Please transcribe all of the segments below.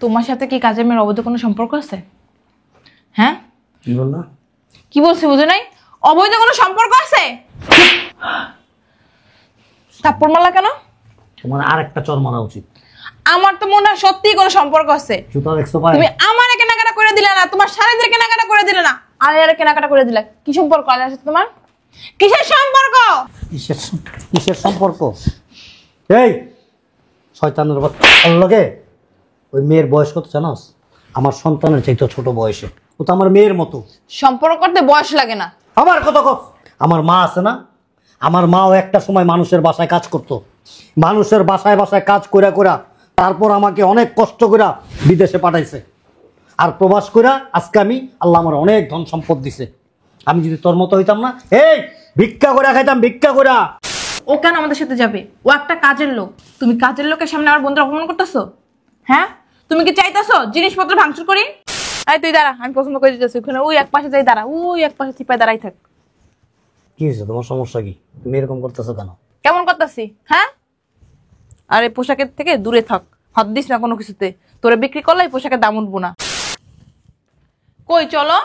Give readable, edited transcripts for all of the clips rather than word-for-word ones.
তোমার সাথে কি কাজের মেয়ের অবৈধ কোনো সম্পর্ক আছে? হ্যাঁ, কি বললা? কি বলছি বুঝো নাই? অবৈধ কোনো সম্পর্ক আছে? থাপ্পড় মারলা কেন? তোমার আর একটা চর মারা উচিত। আমার তো মনে হয় সত্যিই কোনো সম্পর্ক আছে। জুতা দেখছো পায়? তুমি আমারে কেনাকাটা করে দিলে না, তোমার শাড়িদের কেনাকাটা করে দিলে না, আলিয়ার কেনাকাটা করে দিলে। কি সম্পর্ক আলিয়ার সাথে তোমার? কিসের সম্পর্ক? কিসের সম্পর্ক? এই শয়তানের বাচ্চা, আল্লাহকে ওই মেয়ের বয়স কত জানোস? আমার সন্তানের চাইতে ছোট বয়সে। ও তো আমার মেয়ের মতো। সম্পর্ক করতে বয়স লাগে না। আমার কত কত আমার মা আছে না, আমার মাও একটা সময় মানুষের বাসায় কাজ করতো। মানুষের বাসায় বাসায় কাজ কইরা কইরা তারপর আমাকে অনেক কষ্ট কইরা বিদেশে পাঠাইছে। আর প্রবাস কইরা আজকে আমি, আল্লাহ আমার অনেক ধন সম্পদ দিছে। আমি যদি তোর মতো হইতাম না, এই ভিক্ষা করে খাইতাম, ভিক্ষা কইরা। ও কেন আমাদের সাথে যাবে? ও একটা কাজের লোক। তুমি কাজের লোকের সামনে আমার বন্ধুরা অপমান করতেছো? হ্যাঁ, তুমি কি চাইতেছো জিনিসপত্র ভাঙচুর করি? এই তুই দাঁড়া, আমি পছন্দ করে দিতেছি। ওখানে ওই এক পাশে যাই দাঁড়া, ওই এক পাশে চিপায় দাঁড়াই থাক। কি হয়েছে তোমার? সমস্যা কি? তুমি এরকম করতেছো কেন? কেমন করতেছি? হ্যাঁ, আরে পোশাকের থেকে দূরে থাক, হাত দিস না কোনো কিছুতে। তোরে বিক্রি করলে এই পোশাকের দাম উঠবো না। কই চলো,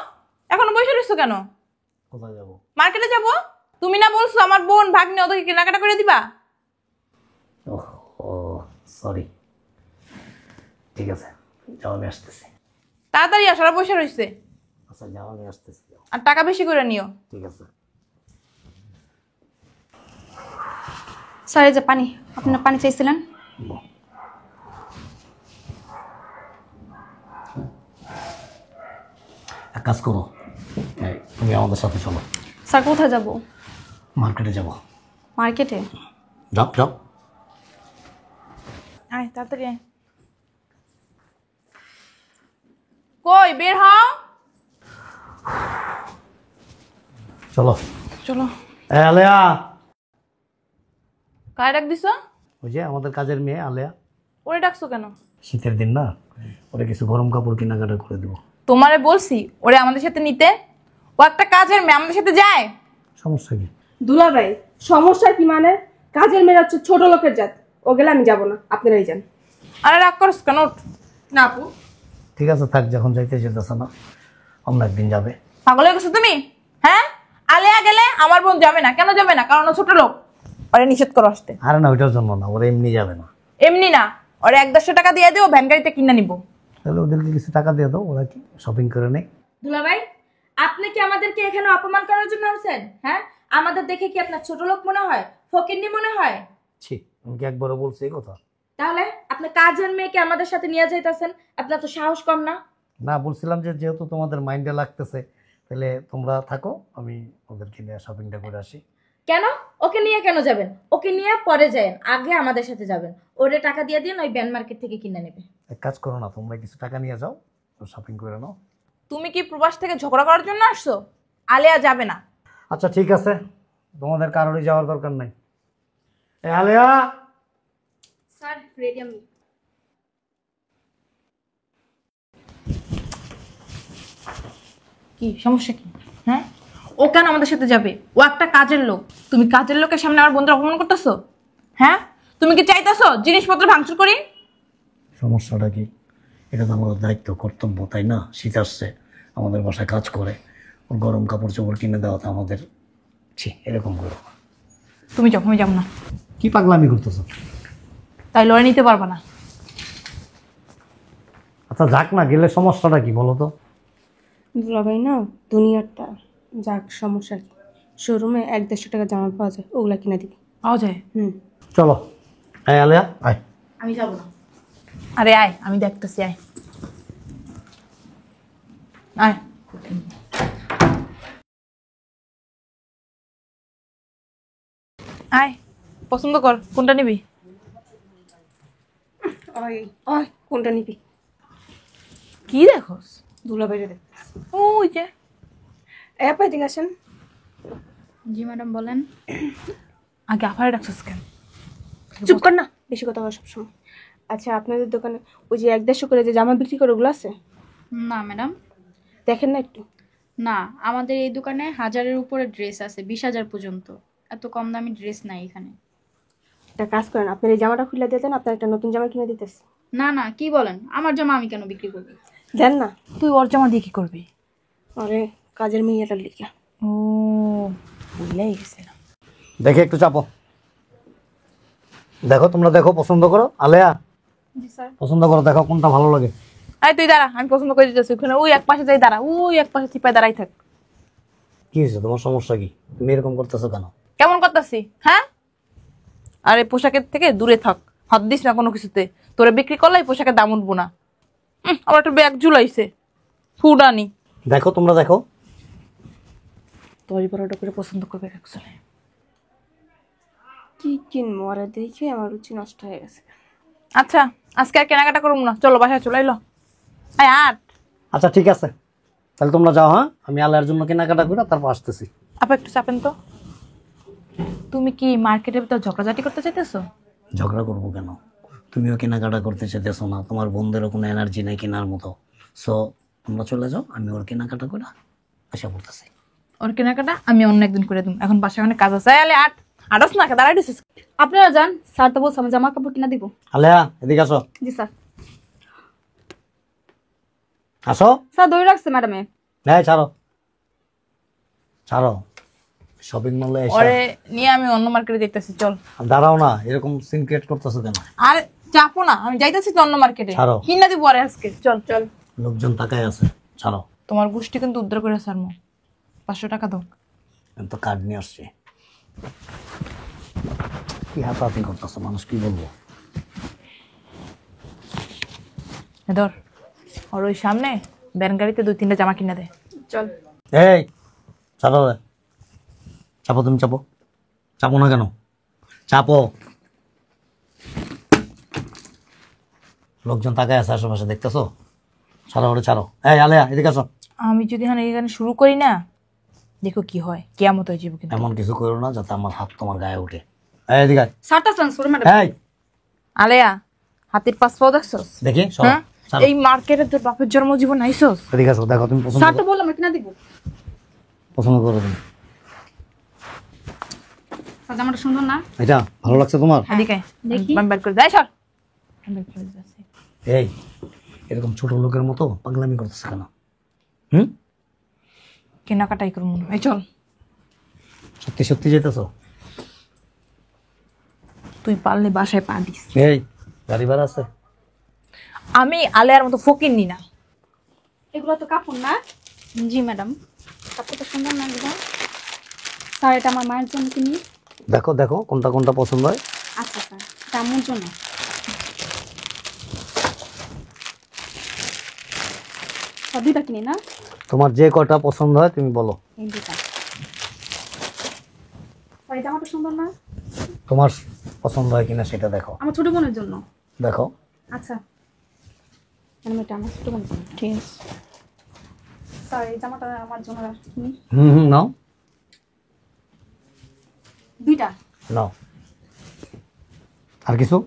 এখনো বসে রইছো কেন? কোথায় যাবো? মার্কেটে যাবো। তুমি না বলছো আমার বোন ভাগ্নে ওদেরকে কেনাকাটা করে দিবা? ও সরি, ঠিক আছে যাও, আমি আসতেছি। তাড়াতাড়ি আসো, ওরা বসে রইছে। আচ্ছা যাও, আমি আসতেছি। আর টাকা বেশি করে নিও। ঠিক আছে। স্যার এই যে পানি, আপনার পানি চাইছিলেন। এক কাজ করো, তুমি আমাদের সাথে চলো। স্যার কোথায় যাব? মার্কেটে যাবো। মার্কেটে? যাও যাও। আয় তাড়াতাড়ি আয়। কই বের হও। চলো চলো। আলেয়া, কায় ডাক দিছো? ওই যে আমাদের কাজের মেয়ে আলেয়া। ওরে ডাকছো কেন? শীতের দিন না, ওরে কিছু গরম কাপড় কেনাকাটা করে দেবো। তোমারে বলছি ওরে আমাদের সাথে নিতে। ও একটা কাজের মেয়ে, আমাদের সাথে যায়। সমস্যা কি? দুলাভাই সমস্যা কি? মানে কাজের মেয়েরা হচ্ছে ছোট লোকের জাত, ও গেলে আমি যাব না, আপনারাই যান। আরে রাগ করছ কেন? ওঠ। না আপু, ঠিক আছে থাক, যখন যাইতে যেতেছ না, অন্য একদিন যাবে। পাগল হয়ে গেছো তুমি? হ্যাঁ, আলিয়া গেলে আমার বোন যাবে না। কেন যাবে না? কারণ ও ছোট লোক, ওরে নিষেধ করো আসতে। আরে না, ওইটার জন্য না, ওরা এমনি যাবে না। এমনি না, ওরে 1-150 টাকা দিয়ে দিও, ভ্যান গাড়িতে কিনে নিব। তাহলে ওদেরকে কিছু টাকা দিয়ে দাও, ওরা কি শপিং করে নেই। দুলাভাই আপনি কি আমাদেরকে এখানে অপমান করার জন্য আনছেন? হ্যাঁ, আমাদের দেখে কি আপনার ছোট লোক মনে হয়, ফকিন্নি মনে হয়? ছি, আমি কি একবারও বলছি এই কথা? তাহলে আপনি কাজের মেয়েকে আমাদের সাথে নিয়ে যাইতেছেন, আপনার তো সাহস কম না? না, বলছিলাম যে যেহেতু তোমাদের মাইন্ডে লাগতেছে, তাহলে তোমরা থাকো, আমি ওদেরকে নিয়ে শপিংটা করে আসি। কেন? ওকে নিয়ে কেন যাবেন? ওকে নিয়ে পরে যাবেন, আগে আমাদের সাথে যাবেন। ওরে টাকা দিয়ে দিন, ওই ব্যান মার্কেট থেকে কিনে নেবে। এক কাজ করো না, তোমরা কিছু টাকা নিয়ে যাও, শপিং করে নাও। তুমি কি প্রবাস থেকে ঝগড়া করার জন্য আসছো? আলিয়া যাবে না। আচ্ছা ঠিক আছে, তোমাদের কারোরই যাওয়ার দরকার নাই। এ আলেয়া, স্যার রেডি আমি। কি সমস্যা কি? হ্যাঁ, ও কেন আমাদের সাথে যাবে? ও একটা কাজের লোক। তুমি কাজের লোকের সামনে আমার বন্ধুরা অপমান করতেছো? হ্যাঁ, তুমি কি চাইতেছো জিনিসপত্র ভাঙচুর করি? সমস্যাটা কি? এটা তো আমাদের দায়িত্ব, কর্তব্য, তাই না? শীত আসছে, আমাদের বাসায় কাজ করে, ওর গরম কাপড় চোপড় কিনে দেওয়া তো আমাদের। ছি, এরকম করো। তুমি যাও, আমি যাবো না। কি পাগলামি করতেছো? তাই লড়ে নিতে পারবা না। আচ্ছা যাক না, গেলে সমস্যাটা কি বলো তো? দুলাভাই না, দুনিয়ারটা যাক, সমস্যা কি? শোরুমে 1-150 টাকা জামা পাওয়া যায়, ওগুলা কিনে দিবি। পাওয়া যায়? চলো। হ্যাঁ আলেয়া আয়। আমি যাবো না। আরে আয়, আমি দেখতেছি, আয় আয়। আয়, পছন্দ কর, কোনটা নিবি? ওই ওই কোনটা নিবি? কি দেখোস? দুলাভাইরে দেখ। ওই যে। পাই ঠিক আছেন। জি ম্যাডাম বলেন। আগে আবার ডাকছিস কেন? চুপ কর না, বেশি কথা হয় সবসময়। আচ্ছা আপনাদের দোকানে ওই যে 1-150 করে যে জামা বিক্রি করে ওগুলো আছে? না ম্যাডাম, দেখেন না একটু। না, আমাদের এই দোকানে 1000-এর উপরে ড্রেস আছে, 20,000 পর্যন্ত। এত কম দামি ড্রেস নাই এখানে। একটা কাজ করেন, আপনার এই জামাটা খুলে দিয়ে দেন, আপনার একটা নতুন জামা কিনে দিতেছি। না না, কি বলেন, আমার জামা আমি কেন বিক্রি করবো? দেন না। তুই ওর জামা দিয়ে কি করবি? আরে কাজের মেয়েটার লিখা। ও বুঝলেই গেছে না। দেখে একটু চাপো। দেখো, তোমরা দেখো, পছন্দ করো। আলেয়া, জি স্যার। পছন্দ করো, দেখো কোনটা ভালো লাগে। এই তুই দাঁড়া, আমি পছন্দ করে দিতেছি। ওখানে ওই এক পাশে যাই দাঁড়া, ওই এক পাশে চিপায় দাঁড়াই থাক। কি হয়েছে, তোমার সমস্যা কি? তুমি এরকম করতেছো কেন? কেমন করতেছি হ্যাঁ? আরে পোশাকের থেকে দূরে থাক, হাত দিস না কোনো কিছুতে। তোরে বিক্রি করলে এই পোশাকের দাম উঠবো না। আমার একটা ব্যাগ ঝুলাইছে ফুডানি। দেখো, তোমরা দেখো। 10-12টা করে পছন্দ করবে একজনে। কি কিনবো আরে দেখে আমার রুচি নষ্ট হয়ে গেছে। আচ্ছা আজকে আর কেনাকাটা করবো না, চলো বাসায় চলে এলো। আয় আট। আচ্ছা ঠিক আছে, তাহলে তোমরা যাও। হ্যাঁ, আমি আলেয়ার জন্য কেনাকাটা করে তারপর আসতেছি। আপা একটু চাপেন তো। তুমি কি মার্কেটের ভিতর ঝগড়াঝাটি করতে চাইতেছো? ঝগড়া করবো কেন? তুমিও কেনাকাটা করতে চাইতেছো না, তোমার বন্ধুরও কোনো এনার্জি নেই কেনার মতো। সো তোমরা চলে যাও, আমি ওর কেনাকাটা করে আশা করতেছি। ওর কেনাকাটা আমি অন্য একদিন করে দিই, এখন বাসায় অনেক কাজ আছে। আলে আট আটস না দাঁড়াই দিছিস। আপনারা যান, স্যার তো বলছে আমি জামা কাপড় কিনা দিব। আলেয়া, এদিকে আসো। জি স্যার। আসো। স্যার দই রাখছে ম্যাডামে। হ্যাঁ, ছাড়ো ছাড়ো। শপিং মলে এসে ওরে নিয়ে আমি অন্য মার্কেটে দেখতেছি, চল। দাঁড়াও না, এরকম সিন ক্রিয়েট করতেছো কেন? আর চাপো না, আমি যাইতেছি তো অন্য মার্কেটে। ছাড়ো। কিনা দিব পরে আজকে, চল চল। লোকজন তাকায় আছে, ছাড়ো। তোমার গোষ্ঠী কিন্তু উদ্ধার করে সারমো। 500 টাকা দাও। আমি তো কার্ড নিয়ে আসছি। কি হাতাহাতি করতেছো, মানুষ কি বলবো? ধর, ওর ওই সামনে ব্যান গাড়িতে 2-3টা জামা কিনে দে। চল। এই ছাড়ো রে। চাপো, তুমি চাপো। চাপো না কেন? চাপো। লোকজন তাকায় আছে আশেপাশে, দেখতেছো? ছাড়ো ওরে, ছাড়ো। এই আলেয়া, এদিকে আসো। আমি যদি এখানে শুরু করি না, দেখো কি হয়, কিয়ামত হয়ে যাবে কিন্তু। এমন কিছু করো না যাতে আমার হাত তোমার গায়ে ওঠে। এই এদিকে আয়। স্যারটা ট্রান্সফার ম্যাডাম। এই আলেয়া, হাতির পাঁচ পাও দেখছস? দেখি, সরো, হ্যাঁ, ছাড়ো। এই মার্কেটে তোর বাপের জন্ম জীবন আইছস? এদিকে আসো, দেখো তুমি পছন্দ স্যারটা বললাম কিনা দিব। পছন্দ করো তুমি। স্যার জামাটা সুন্দর না? এটা ভালো লাগছে তোমার? এদিকে দেখি। আমি বের করে দেয় সর। আমি বের করে দিতেছি। এই এরকম ছোট লোকের মতো পাগলামি করতেছে কেন? হুম, কেনাকাটাই করবো না, এই চল। সত্যি সত্যি যেতেছো? তুই পারলে বাসায় পা দিস। এই গাড়ি ভাড়া আছে? আমি আলেয়ার মতো ফকির নি না। এগুলো তো কাপড় না? জি ম্যাডাম। কাপড়টা সুন্দর না এগুলো? স্যার এটা আমার মায়ের জন্য কিনি। দেখো দেখো কোনটা কোনটা পছন্দ হয়। আচ্ছা স্যার, এটা আমার জন্য। স্যার দুইটা কিনি না? তোমার যে কয়টা পছন্দ হয় তুমি বলো। এই দুইটা। স্যার এই জামাটা সুন্দর না? তোমার পছন্দ হয় কিনা সেটা দেখো। আমার ছোট বোনের জন্য। দেখো। আচ্ছা ম্যাডাম, এটা আমার ছোট বোনের জন্য। ঠিক আছে। স্যার এই জামাটা আমার জন্য কিনি। নাও দুইটা। নাও। আর কিছু?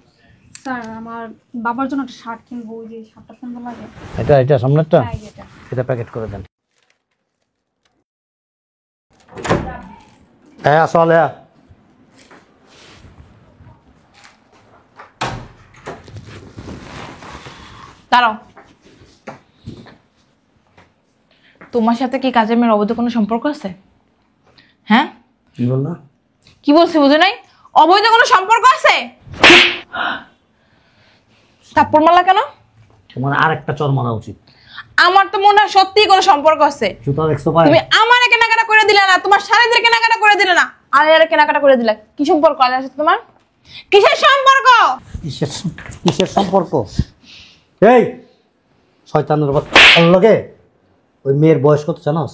স্যার আমার বাবার জন্য একটা শার্ট কিনবো, ওই যে শার্টটা সুন্দর লাগে। এটা এটা সামনেরটা, হ্যাঁ, এটা। এটা প্যাকেট করে দেন। হ্যাঁ আসো আলেয়া। দাঁড়াও, তোমার সাথে কি কাজের মেয়ের অবৈধ কোনো সম্পর্ক আছে? হ্যাঁ, কি বললা? কি বলছি বুঝে নাই? অবৈধ কোনো সম্পর্ক আছে? থাপ্পড় মারলা কেন? তোমার আর একটা চর মারা উচিত। আমার তো মনে হয় সত্যি কোনো সম্পর্ক আছে। জুতা দেখছো পায়? তুমি আমারে কেনাকাটা করে দিলে না, তোমার স্বামীদের কেনাকাটা করে দিলে না, আলিয়ারে কেনাকাটা করে দিলে। কি সম্পর্ক আলিয়ার সাথে তোমার? কিসের সম্পর্ক? কিসের কিসের সম্পর্ক? এই শয়তানের বাচ্চা লগে ওই মেয়ের বয়স কত জানোস?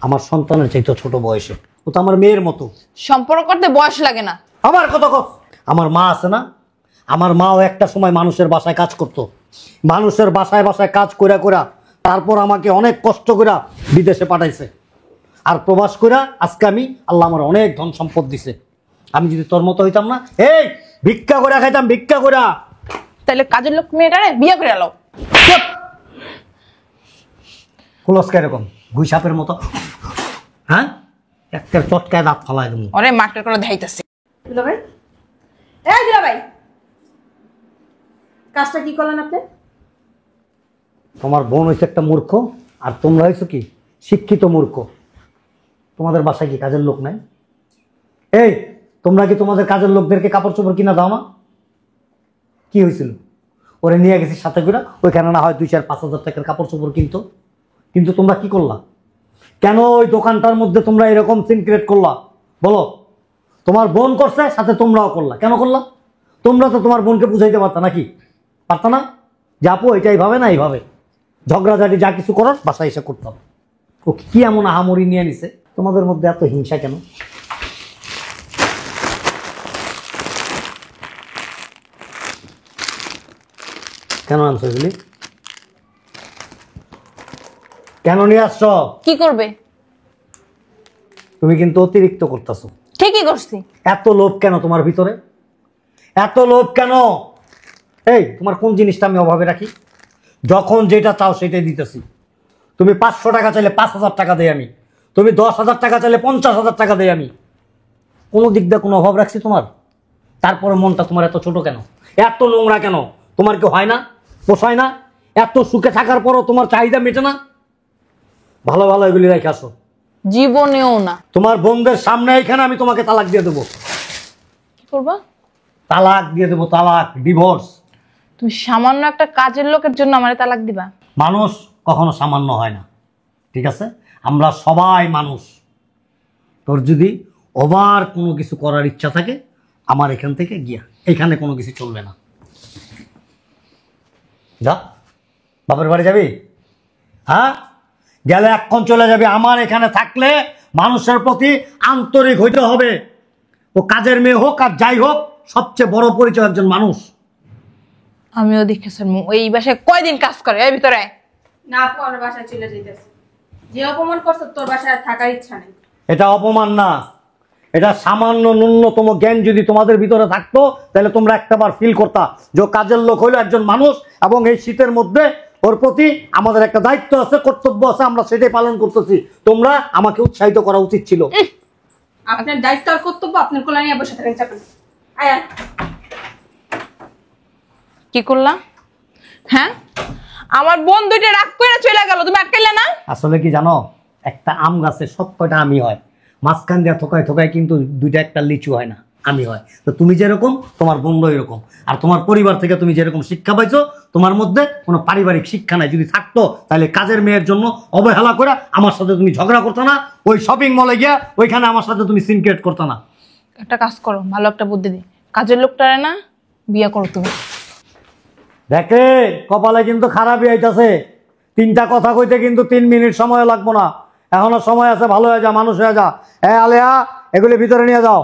আমার সন্তানের চাইতে ছোট বয়সে। ও তো আমার মেয়ের মতো। সম্পর্ক করতে বয়স লাগে না। আমার কত কস। আমার মা আছে না, আমার মাও একটা সময় মানুষের বাসায় কাজ করত। মানুষের বাসায় বাসায় কাজ কইরা কইরা তারপর আমাকে অনেক কষ্ট কইরা বিদেশে পাঠাইছে। আর প্রবাস কইরা আজকে আমি, আল্লাহ আমার অনেক ধন সম্পদ দিছে। আমি যদি তোর মতো হইতাম না, এই ভিক্ষা কইরা খাইতাম, ভিক্ষা কইরা। তাহলে কাজের লোক মেয়েটারে বিয়ে করে এলো। কুলস্কা এরকম গুই সাপের মতো, হ্যাঁ একটা চটকায় দাঁত ফালাই দেবো। ওরে মার্কেট করে দেখাইতেছে। দুলাভাই, এই দুলাভাই, কাজটা কি করলেন আপনি? তোমার বোন হয়েছে একটা মূর্খ, আর তোমরা হয়েছো কি শিক্ষিত মূর্খ। তোমাদের বাসায় কি কাজের লোক নাই? এই, তোমরা কি তোমাদের কাজের লোকদেরকে কাপড় চোপড় কিনা দাও না? কি হয়েছিল? ওরে নিয়ে গেছি সাথে করে, ওইখানে না হয় 2-4-5 হাজার টাকার কাপড় চোপড় কিনতো। কিন্তু তোমরা কি করলা? কেন ওই দোকানটার মধ্যে তোমরা এরকম সিন ক্রিয়েট করলা বলো? তোমার বোন করছে, সাথে তোমরাও করলা। কেন করলা? তোমরা তো তোমার বোনকে বুঝাইতে পারতা নাকি? পারতা না যে আপু এটা এইভাবে না এইভাবে? ঝগড়াঝাটি যা কিছু করার বাসায় এসে করতাম। ও কি এমন আহামরি নিয়ে নিছে? তোমাদের মধ্যে এত হিংসা কেন? কেন আনছো এগুলি? কেন নিয়ে আসছো? কি করবে? তুমি কিন্তু অতিরিক্ত করতেছো। ঠিকই করছি। এত লোভ কেন তোমার ভিতরে? এত লোভ কেন? এই, তোমার কোন জিনিসটা আমি অভাবে রাখি? যখন যেটা চাও সেটাই দিতেছি। তুমি 500 টাকা চাইলে 5,000 টাকা দেই আমি। তুমি 10,000 টাকা চাইলে 50,000 টাকা দেই আমি। কোনো দিক দিয়ে কোনো অভাব রাখছি তোমার? তারপরে মনটা তোমার এত ছোট কেন? এত নোংরা কেন? তোমার কি হয় না? পোষায় না? এত সুখে থাকার পরও তোমার চাহিদা মেটে না? ভালো ভালো এগুলি রেখে আসো। জীবনেও না। তোমার বোনদের সামনে এখানে আমি তোমাকে তালাক দিয়ে দেবো। কি করবা? তালাক দিয়ে দেবো, তালাক, ডিভোর্স। তুমি সামান্য একটা কাজের লোকের জন্য আমারে তালাক দিবা? মানুষ কখনো সামান্য হয় না, ঠিক আছে? আমরা সবাই মানুষ। তোর যদি ওভার কোনো কিছু করার ইচ্ছা থাকে, আমার এখান থেকে গিয়া এখানে কোনো কিছু চলবে না। যা, বাপের বাড়ি যাবি? হ্যাঁ, গেলে এক্ষণ চলে যাবি। আমার এখানে থাকলে মানুষের প্রতি আন্তরিক হইতে হবে। ও কাজের মেয়ে হোক আর যাই হোক, সবচেয়ে বড় পরিচয় একজন মানুষ। আমিও দেখেছি এই বাসায় কয়দিন কাজ করে এর ভিতরে। না আপু, আমার বাসায় চলে যেতেছে। যে অপমান করছে তোর বাসায় আর থাকার ইচ্ছা নেই। এটা অপমান না, এটা সামান্য ন্যূনতম জ্ঞান যদি তোমাদের ভিতরে থাকতো, তাহলে তোমরা একটাবার ফিল করতা যে ও কাজের লোক হইলো একজন মানুষ, এবং এই শীতের মধ্যে ওর প্রতি আমাদের একটা দায়িত্ব আছে, কর্তব্য আছে, আমরা সেটাই পালন করতেছি। তোমরা আমাকে উৎসাহিত করা উচিত ছিল। আপনার দায়িত্ব আর কর্তব্য আপনার কোলে নিয়ে বসে থাকেন চাপেন। আয় কি করলা? হ্যাঁ, আমার বোন দুইটা রাগ করে চলে গেল, তুমি আটকাইলে না? আসলে কি জানো, একটা আম গাছে সব কয়টা আমি হয়, মাঝখান দিয়ে থোকায় থোকায় কিন্তু দুইটা একটা লিচু হয় না, আমি হয়। তো তুমি যেরকম, তোমার বন্ধু এরকম। আর তোমার পরিবার থেকে তুমি যেরকম শিক্ষা পাইছো, তোমার মধ্যে কোনো পারিবারিক শিক্ষা নাই। যদি থাকতো তাহলে কাজের মেয়ের জন্য অবহেলা করে আমার সাথে তুমি ঝগড়া করতো না, ওই শপিং মলে গিয়া ওইখানে আমার সাথে তুমি সিন ক্রিয়েট করতো না। একটা কাজ করো, ভালো একটা বুদ্ধি দিই, কাজের লোকটারে না বিয়ে করো তুমি। দেখে কপালে কিন্তু খারাপই আইতাছে। 3টা কথা কইতে কিন্তু 3 মিনিট সময় লাগবো না। এখনো সময় আছে, ভালো হয়ে যা, মানুষ হয়ে যা। আলেয়া, এগুলি ভিতরে নিয়ে যাও।